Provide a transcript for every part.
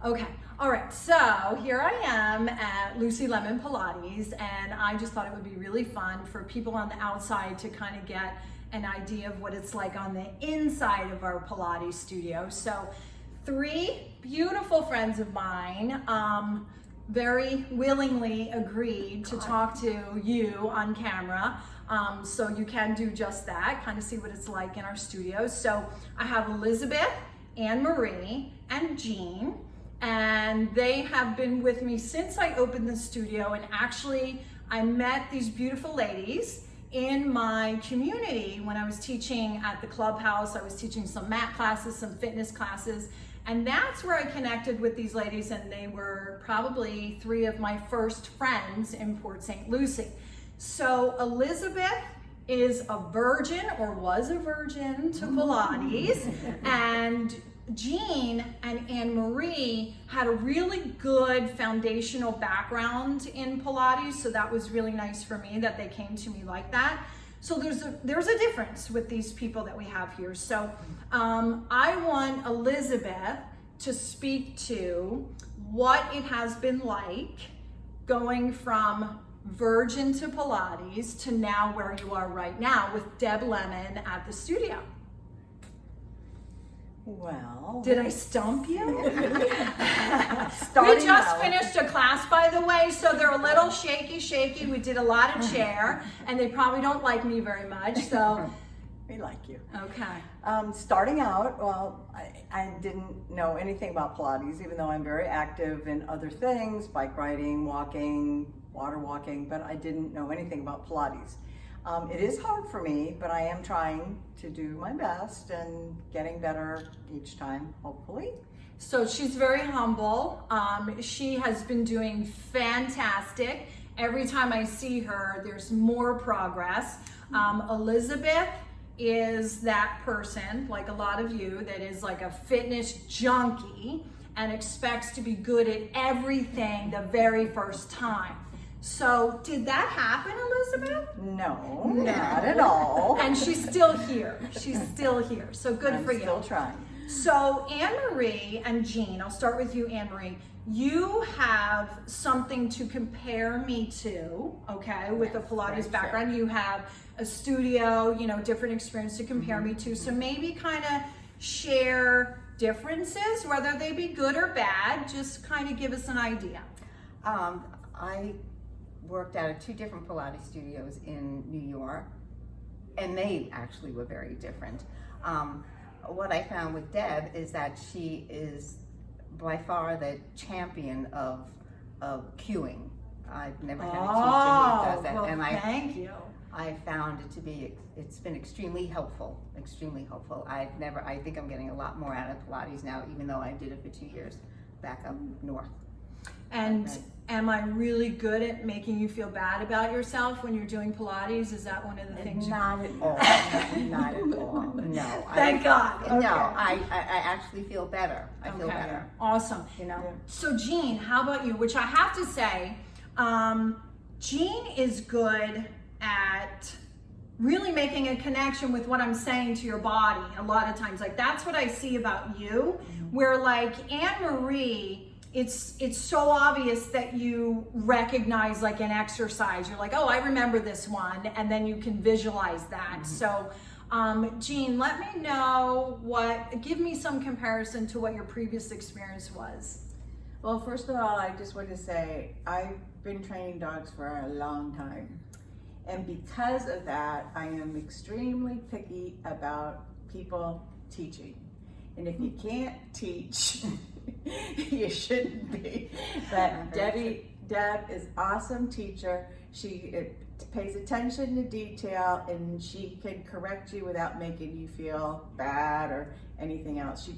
Okay, all right, so here I am at Lucy Lemon Pilates, and I just thought it would be really fun for people on the outside to kind of get an idea of what it's like on the inside of our Pilates studio. So 3 beautiful friends of mine very willingly agreed to talk to you on camera. So you can do just that, kind of see what it's like in our studio. So I have Elizabeth, Annemarie, and Jean, and they have been with me since I opened the studio. And actually, I met these beautiful ladies in my community when I was teaching at the clubhouse. I was teaching some mat classes, some fitness classes, and that's where I connected with these ladies, and they were probably 3 of my first friends in Port St. Lucie. So Elizabeth is a virgin, or was a virgin, to Pilates, and Jean and Annemarie had a really good foundational background in Pilates, so that was really nice for me that they came to me like that. So there's a difference with these people that we have here. So I want Elizabeth to speak to what it has been like going from virgin to Pilates to now where you are right now with Deb Lemon at the studio. Well, did I stump you? We Starting just out. finished a class, by the way, so they're a little shaky. We did a lot of chair, and they probably don't like me very much, so. We like you. Okay. Starting out, well, I didn't know anything about Pilates, even though I'm very active in other things, bike riding, walking, water walking, but I didn't know anything about Pilates. It is hard for me, but I am trying to do my best and getting better each time, hopefully. So she's very humble. She has been doing fantastic. Every time I see her, there's more progress. Elizabeth is that person, like a lot of you, that is like a fitness junkie and expects to be good at everything the very first time. So did that happen, Elizabeth? No, not at all. And she's still here. She's still here. So good for you. Still trying. So Annemarie and Jean, I'll start with you, Annemarie. You have something to compare me to, okay, with a Pilates background. You have a studio, different experience to compare me to. So maybe kind of share differences, whether they be good or bad, just kind of give us an idea. I worked out of 2 different Pilates studios in New York, and they actually were very different. What I found with Deb is that she is by far the champion of cueing. I've never had a teacher who does that, well, and thank you. I found it to be, it's been extremely helpful, extremely helpful. I think I'm getting a lot more out of Pilates now, even though I did it for 2 years back up north. And am I really good at making you feel bad about yourself when you're doing Pilates? Is that one of the things? Not at all. Not at all. No. Thank God. Okay. No, I actually feel better. I feel better. Awesome. So Jean, how about you? Which I have to say, Jean is good at really making a connection with what I'm saying to your body a lot of times. Like that's what I see about you, where like Annemarie, it's so obvious that you recognize like an exercise. You're like, oh, I remember this one, and then you can visualize that. So Jean, let me know give me some comparison to what your previous experience was. Well, first of all, I just want to say I've been training dogs for a long time. And because of that, I am extremely picky about people teaching. And if you can't teach, you shouldn't be. But Deb is awesome teacher. She pays attention to detail, and she can correct you without making you feel bad or anything else.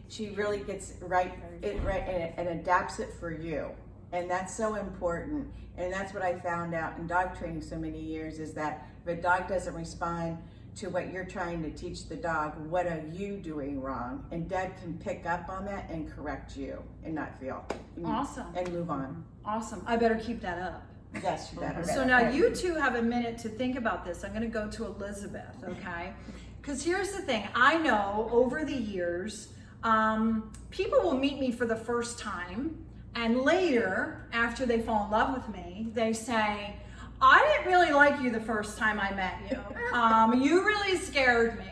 She really gets it right and adapts it for you. And that's so important. And that's what I found out in dog training so many years, is that if a dog doesn't respond to what you're trying to teach the dog, what are you doing wrong? And Deb can pick up on that and correct you and not feel. Awesome. And move on. Awesome. I better keep that up. Yes, you better. So now you 2 have a minute to think about this. I'm going to go to Elizabeth, okay? Because here's the thing. I know over the years, people will meet me for the first time, and later, after they fall in love with me, they say, I didn't really like you the first time I met you. You really scared me.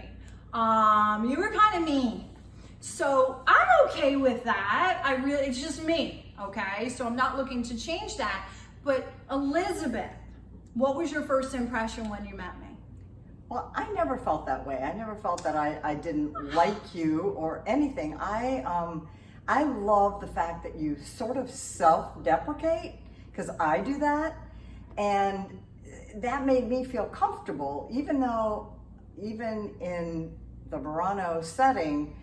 You were kind of mean. So I'm okay with that. It's just me, okay? So I'm not looking to change that. But Elizabeth, what was your first impression when you met me? Well, I never felt that way. I never felt that I didn't like you or anything. I love the fact that you sort of self-deprecate, because I do that. And that made me feel comfortable, even in the Verano setting,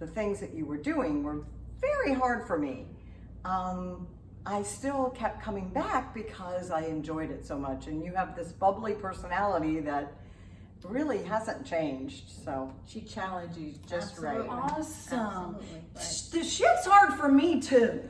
the things that you were doing were very hard for me. I still kept coming back because I enjoyed it so much. And you have this bubbly personality that really hasn't changed. So She challenged you just Absolutely. right. Awesome. Absolutely, right. The shit's hard for me too.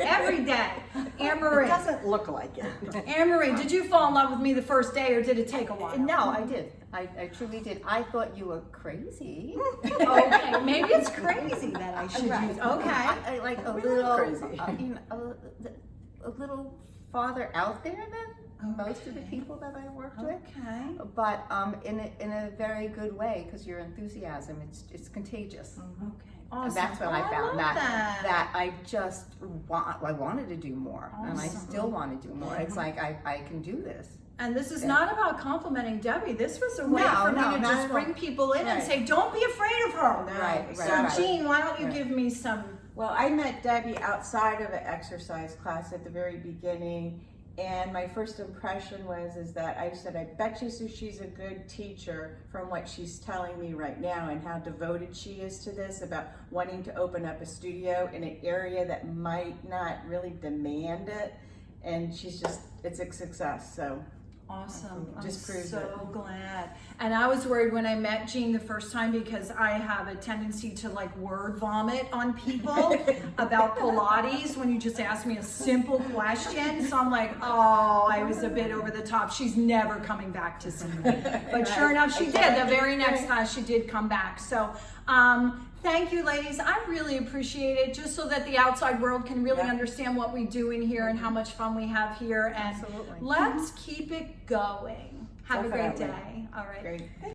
Every day. it Anne-Marie. doesn't look like it. Anne-Marie, did you fall in love with me the first day or did it take a while? No, I did. I truly did. I thought you were crazy. Okay, maybe it's crazy that I should Right. use. Okay. I like a We little, love crazy. a little farther out there than most of the people that I worked with. Okay. But in a very good way, because your enthusiasm, it's contagious. Okay. And Awesome. that's what I found. love That I just I wanted to do more, and I Awesome. still want to do more. It's like I can do this. And this is Yeah. not about complimenting Debbie. This was a way No, for me no, to not just at bring all. people in and Right. say, don't be afraid of her. No, Right, So exactly. Jean, why don't you Right. give me some? Well, I met Debbie outside of an exercise class at the very beginning, and my first impression was that I said, I bet you she's a good teacher from what she's telling me right now and how devoted she is to this, about wanting to open up a studio in an area that might not really demand it, and it's a success. So Awesome. Just I'm proves so it. glad. And I was worried when I met Jean the first time because I have a tendency to like word vomit on people about Pilates when you just ask me a simple question. So I'm like, oh, I was a bit over the top. She's never coming back to see me. But sure enough, she did. The very next class, she did come back. So thank you, ladies. I really appreciate it, just so that the outside world can really Yeah. understand what we do in here and how much fun we have here. And Absolutely. let's keep it going. Have a great Definitely. day. All right. great.